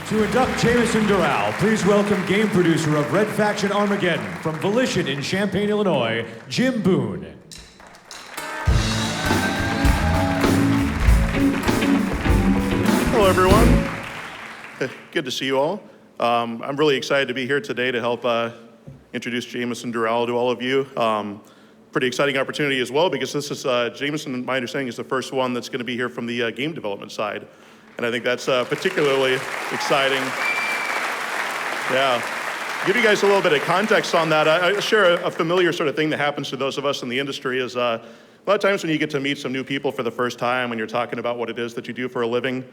To induct Jameson Doral, please welcome game producer of Red Faction Armageddon from Volition in Champaign, Illinois, Jim Boone. Hello, everyone. Good to see you all. I'm really excited to be here today to help introduce Jameson Doral to all of you. Pretty exciting opportunity as well, because this is, Jameson, my understanding, is the first one that's going to be here from the game development side. And I think that's particularly exciting. Yeah. Give you guys a little bit of context on that. I share a familiar sort of thing that happens to those of us in the industry is a lot of times when you get to meet some new people for the first time and you're talking about what it is that you do for a living,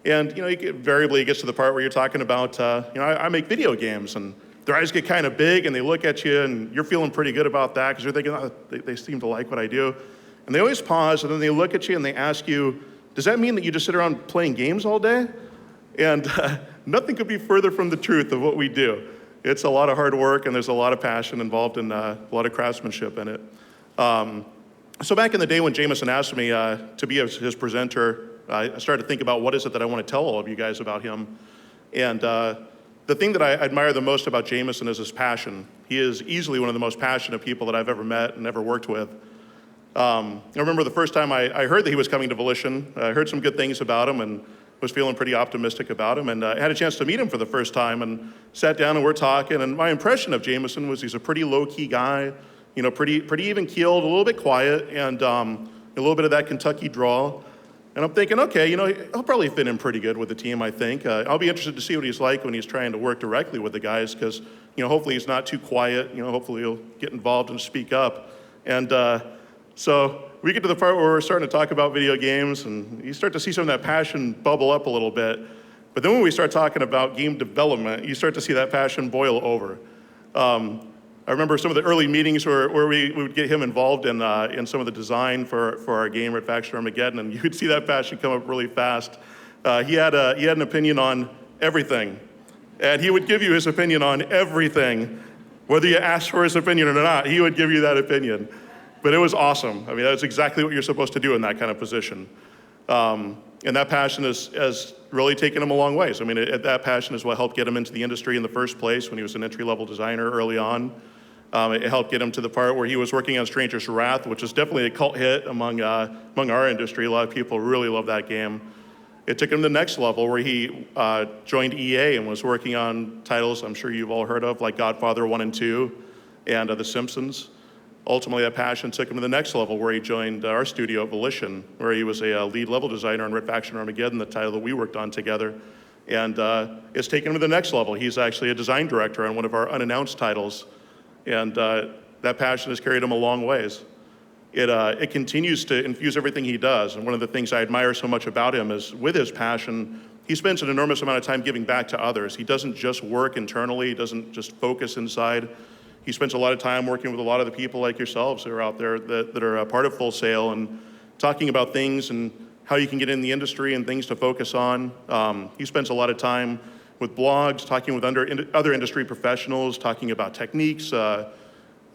and invariably it gets to the part where you're talking about, I make video games, and their eyes get kind of big and they look at you and you're feeling pretty good about that because you're thinking, oh, they seem to like what I do. And they always pause and then they look at you and they ask you, does that mean that you just sit around playing games all day? And nothing could be further from the truth of what we do. It's a lot of hard work and there's a lot of passion involved in a lot of craftsmanship in it. So back in the day when Jameson asked me to be his presenter, I started to think about what is it that I want to tell all of you guys about him. And the thing that I admire the most about Jameson is his passion. He is easily one of the most passionate people that I've ever met and ever worked with. I remember the first time I heard that he was coming to Volition. I heard some good things about him and was feeling pretty optimistic about him. And I had a chance to meet him for the first time and sat down and we're talking. And my impression of Jameson was he's a pretty low-key guy, pretty even-keeled, a little bit quiet, and a little bit of that Kentucky drawl. And I'm thinking, okay, he'll probably fit in pretty good with the team, I think. I'll be interested to see what he's like when he's trying to work directly with the guys, because, hopefully he's not too quiet. Hopefully he'll get involved and speak up. And so we get to the part where we're starting to talk about video games, and you start to see some of that passion bubble up a little bit. But then when we start talking about game development, you start to see that passion boil over. I remember some of the early meetings where we would get him involved in some of the design for our game, Red Faction Armageddon, and you could see that passion come up really fast. He had an opinion on everything, and he would give you his opinion on everything. Whether you asked for his opinion or not, he would give you that opinion. But it was awesome. I mean, that's exactly what you're supposed to do in that kind of position. And that passion has really taken him a long ways. I mean, that passion is what helped get him into the industry in the first place when he was an entry-level designer early on. It helped get him to the part where he was working on Stranger's Wrath, which is definitely a cult hit among our industry. A lot of people really love that game. It took him to the next level where he joined EA and was working on titles I'm sure you've all heard of, like Godfather 1 and 2 and The Simpsons. Ultimately, that passion took him to the next level where he joined our studio at Volition, where he was a lead level designer on Red Faction Armageddon, the title that we worked on together. And it's taken him to the next level. He's actually a design director on one of our unannounced titles. And that passion has carried him a long ways. It continues to infuse everything he does. And one of the things I admire so much about him is with his passion, he spends an enormous amount of time giving back to others. He doesn't just work internally. He doesn't just focus inside. He spends a lot of time working with a lot of the people like yourselves who are out there that are a part of Full Sail and talking about things and how you can get in the industry and things to focus on. He spends a lot of time with blogs, talking with other industry professionals, talking about techniques,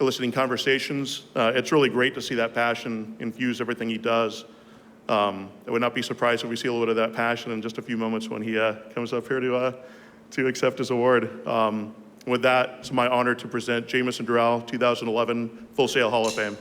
eliciting conversations. It's really great to see that passion infuse everything he does. I would not be surprised if we see a little bit of that passion in just a few moments when he comes up here to accept his award. With that, it's my honor to present Jameson Doral 2011 Full Sail Hall of Fame.